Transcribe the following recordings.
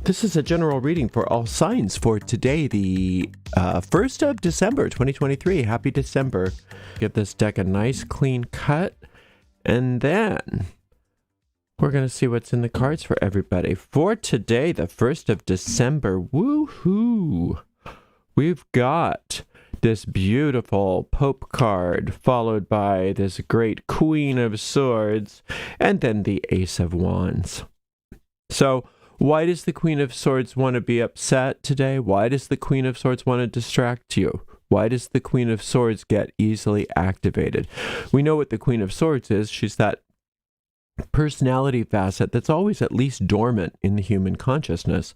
This is a general reading for all signs for today, the 1st of December, 2023. Happy December. Give this deck a nice clean cut. And then we're going to see what's in the cards for everybody. For today, the 1st of December, woohoo! We've got this beautiful Pope card, followed by this great Queen of Swords, and then the Ace of Wands. So, why does the Queen of Swords want to be upset today? Why does the Queen of Swords want to distract you? Why does the Queen of Swords get easily activated? We know what the Queen of Swords is. She's that personality facet that's always at least dormant in the human consciousness.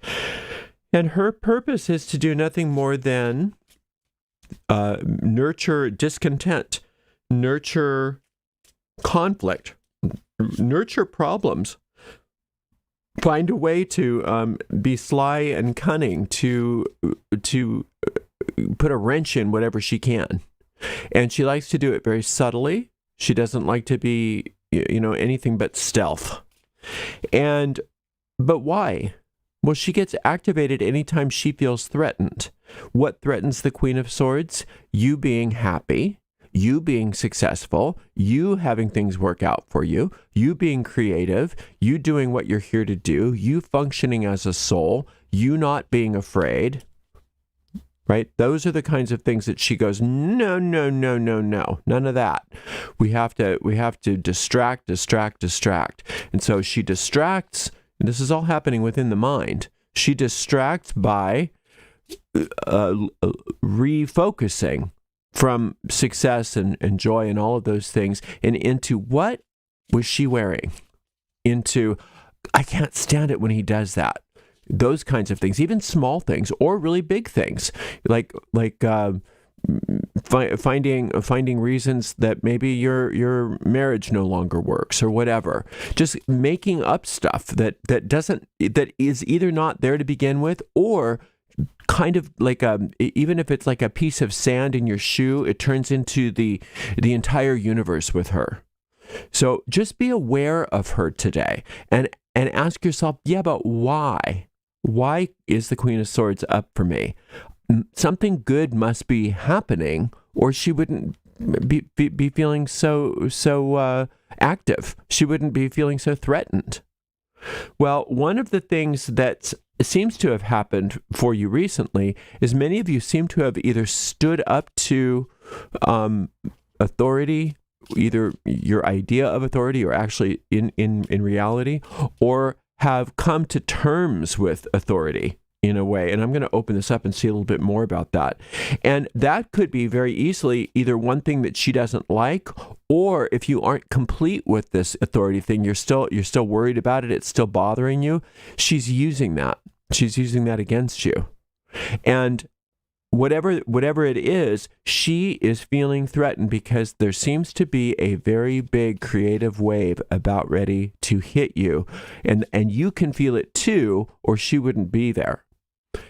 And her purpose is to do nothing more than nurture discontent, nurture conflict, nurture problems. Find a way to be sly and cunning, to put a wrench in whatever she can. And she likes to do it very subtly. She doesn't like to be, anything but stealth. But why? Well, she gets activated anytime she feels threatened. What threatens the Queen of Swords? You being happy, you being successful, you having things work out for you, you being creative, you doing what you're here to do, you functioning as a soul, you not being afraid, right? Those are the kinds of things that she goes, no, none of that. We have to distract. And so she distracts, and this is all happening within the mind. She distracts by refocusing from success and joy and all of those things, and into what was she wearing? Into, I can't stand it when he does that. Those kinds of things, even small things or really big things, like finding reasons that maybe your marriage no longer works or whatever. Just making up stuff that is either not there to begin with, or kind of like even if it's like a piece of sand in your shoe, it turns into the entire universe with her. So just be aware of her today and ask yourself, yeah, but why? Why is the Queen of Swords up for me? Something good must be happening, or she wouldn't be feeling so active. She wouldn't be feeling so threatened. Well, one of the things that seems to have happened for you recently is many of you seem to have either stood up to authority, either your idea of authority or actually in reality, or have come to terms with authority in a way. And I'm going to open this up and see a little bit more about that. And that could be very easily either one thing that she doesn't like, or if you aren't complete with this authority thing, you're still worried about it, it's still bothering you, she's using that. She's using that against you. And whatever it is, she is feeling threatened because there seems to be a very big creative wave about ready to hit you. And you can feel it too, or she wouldn't be there.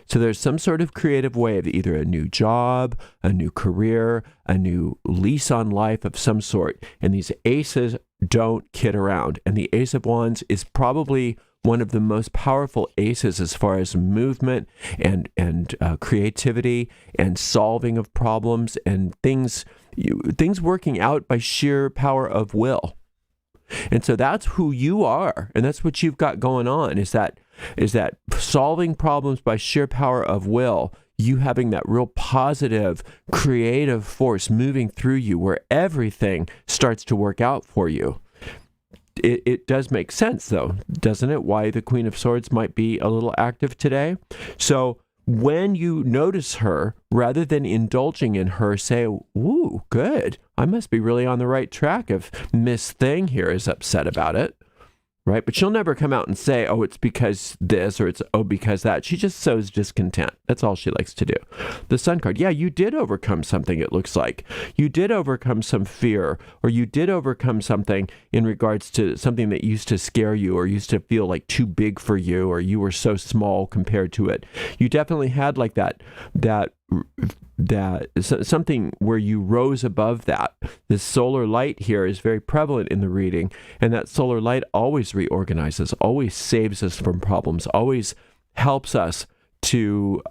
So there's some sort of creative wave, either a new job, a new career, a new lease on life of some sort. And these aces don't kid around. And the Ace of Wands is probably one of the most powerful aces as far as movement and creativity and solving of problems and things working out by sheer power of will. And so that's who you are, and that's what you've got going on, is that solving problems by sheer power of will, you having that real positive, creative force moving through you where everything starts to work out for you. It does make sense, though, doesn't it, why the Queen of Swords might be a little active today? So when you notice her, rather than indulging in her, say, ooh, good, I must be really on the right track if Miss Thing here is upset about it, right? But she'll never come out and say, oh, it's because this, or it's, oh, because that. She just sows discontent. That's all she likes to do. The Sun card, yeah, you did overcome something, it looks like. You did overcome some fear, or you did overcome something in regards to something that used to scare you, or used to feel like too big for you, or you were so small compared to it. You definitely had like that something where you rose above that. This solar light here is very prevalent in the reading, and that solar light always reorganizes, always saves us from problems, always helps us to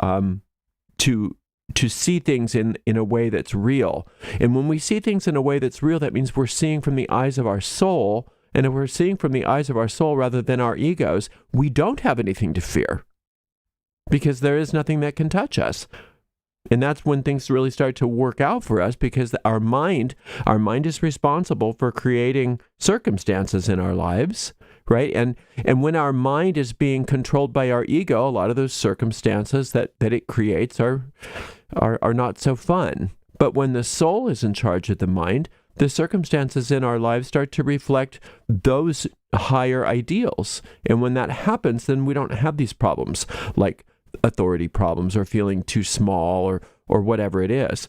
see things in a way that's real. And when we see things in a way that's real, that means we're seeing from the eyes of our soul. And if we're seeing from the eyes of our soul rather than our egos, we don't have anything to fear because there is nothing that can touch us. And that's when things really start to work out for us, because our mind is responsible for creating circumstances in our lives, right? And when our mind is being controlled by our ego, a lot of those circumstances that it creates are not so fun. But when the soul is in charge of the mind, the circumstances in our lives start to reflect those higher ideals. And when that happens, then we don't have these problems like authority problems or feeling too small or whatever it is.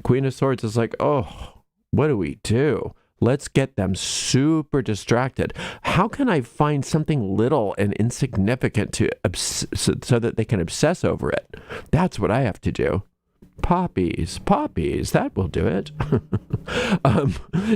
Queen of Swords is like, oh, what do we do? Let's get them super distracted. How can I find something little and insignificant so that they can obsess over it? That's what I have to do. Poppies, that will do it.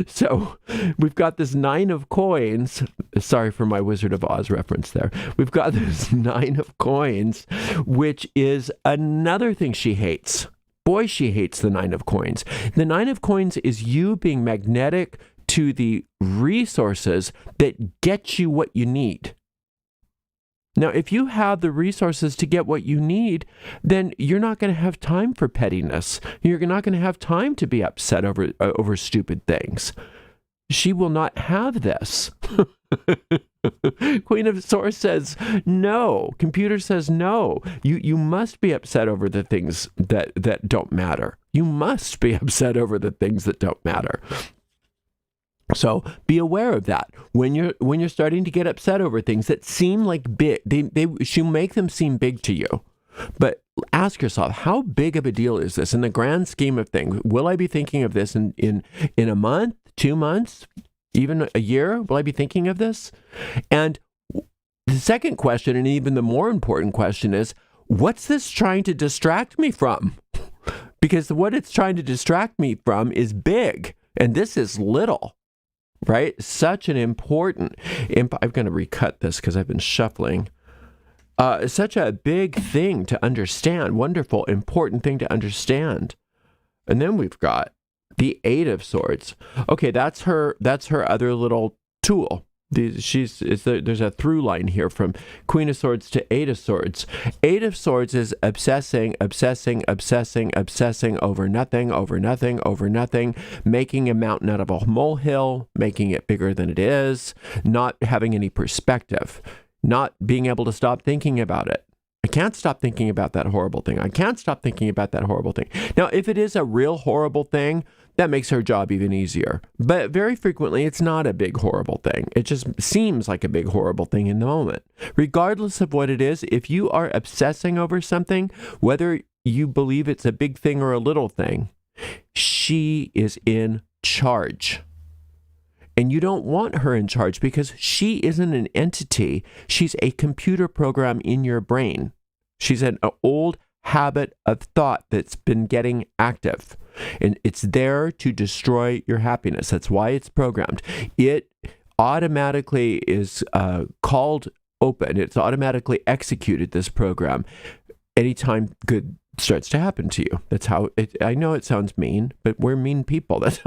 So we've got this 9 of coins. Sorry for my Wizard of Oz reference there. We've got this 9 of coins, which is another thing she hates. Boy, she hates the 9 of coins. The 9 of coins is you being magnetic to the resources that get you what you need. Now, if you have the resources to get what you need, then you're not going to have time for pettiness. You're not going to have time to be upset over stupid things. She will not have this. Queen of Swords says no. Computer says no. You must be upset over the things that don't matter. You must be upset over the things that don't matter. So be aware of that. When you're starting to get upset over things that seem like big, she'll make them seem big to you. But ask yourself, how big of a deal is this in the grand scheme of things? Will I be thinking of this in a month, 2 months, even a year? Will I be thinking of this? And the second question, and even the more important question, is what's this trying to distract me from? Because what it's trying to distract me from is big, and this is little. Right? Such an important, I'm going to recut this because I've been shuffling. Such a big thing to understand, wonderful, important thing to understand. And then we've got the 8 of Swords. Okay, that's her other little tool. There's a through line here from Queen of Swords to 8 of Swords. 8 of Swords is obsessing over nothing, making a mountain out of a molehill, making it bigger than it is, not having any perspective, not being able to stop thinking about it. I can't stop thinking about that horrible thing. I can't stop thinking about that horrible thing. Now, if it is a real horrible thing, that makes her job even easier. But very frequently, it's not a big, horrible thing. It just seems like a big, horrible thing in the moment. Regardless of what it is, if you are obsessing over something, whether you believe it's a big thing or a little thing, she is in charge. And you don't want her in charge because she isn't an entity. She's a computer program in your brain. She's an old habit of thought that's been getting active. And it's there to destroy your happiness. That's why it's programmed. It automatically is called open. It's automatically executed, this program, anytime good starts to happen to you. That's how I know it sounds mean, but we're mean people. That's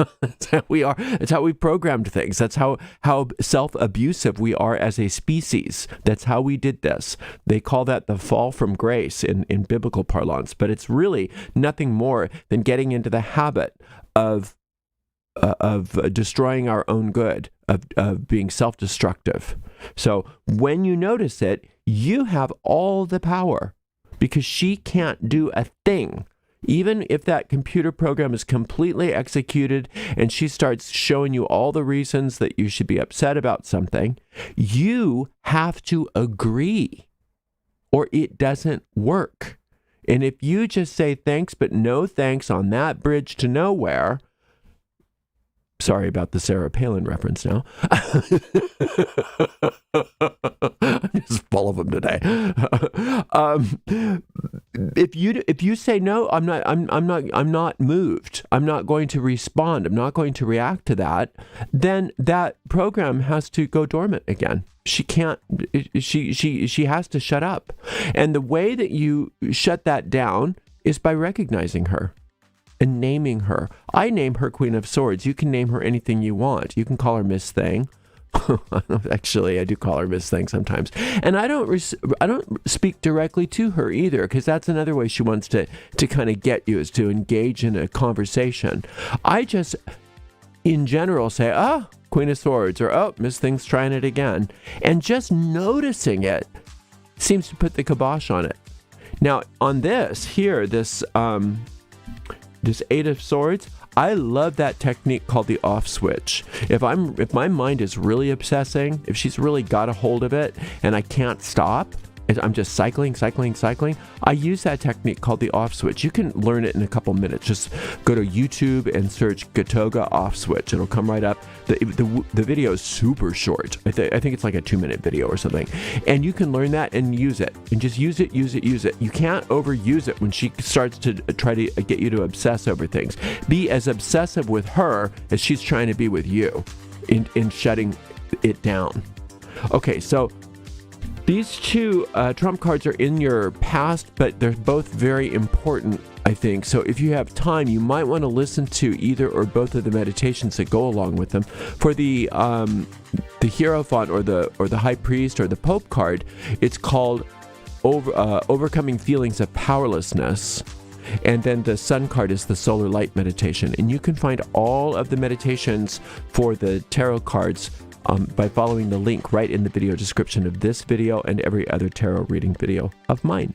how we are. That's how we programmed things. That's how self-abusive we are as a species. That's how we did this. They call that the fall from grace in biblical parlance, but it's really nothing more than getting into the habit of destroying our own good, of being self-destructive. So when you notice it, you have all the power. Because she can't do a thing. Even if that computer program is completely executed and she starts showing you all the reasons that you should be upset about something, you have to agree or it doesn't work. And if you just say thanks but no thanks on that bridge to nowhere, sorry about the Sarah Palin reference now. I'm is full of them today. If you say no, I'm not moved. I'm not going to respond. I'm not going to react to that. Then that program has to go dormant again. She can't. She has to shut up. And the way that you shut that down is by recognizing her and naming her. I name her Queen of Swords. You can name her anything you want. You can call her Miss Thing. Actually, I do call her Miss Thing sometimes. And I don't speak directly to her either, because that's another way she wants to kind of get you, is to engage in a conversation. I just, in general, say, Queen of Swords, or Miss Thing's trying it again. And just noticing it seems to put the kibosh on it. Now, on this here, this Eight of Swords, I love that technique called the off switch. If my mind is really obsessing, if she's really got a hold of it and I can't stop, I'm just cycling, I use that technique called the off switch. You can learn it in a couple minutes. Just go to YouTube and search Gatoga off switch. It'll come right up. The video is super short. I think it's like a 2-minute video or something. And you can learn that and use it. And just use it. You can't overuse it when she starts to try to get you to obsess over things. Be as obsessive with her as she's trying to be with you in shutting it down. Okay, so these two trump cards are in your past, but they're both very important, I think. So if you have time, you might want to listen to either or both of the meditations that go along with them. For the Hierophant or the High Priest or the Pope card, it's called Overcoming Feelings of Powerlessness. And then the Sun card is the Solar Light meditation. And you can find all of the meditations for the tarot cards by following the link right in the video description of this video and every other tarot reading video of mine.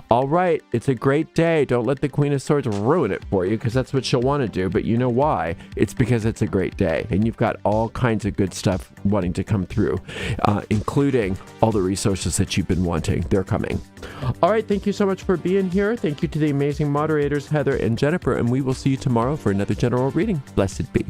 All right, it's a great day. Don't let the Queen of Swords ruin it for you, because that's what she'll want to do. But you know why? It's because it's a great day, and you've got all kinds of good stuff wanting to come through, including all the resources that you've been wanting. They're coming. All right, thank you so much for being here. Thank you to the amazing moderators, Heather and Jennifer, and we will see you tomorrow for another general reading. Blessed be.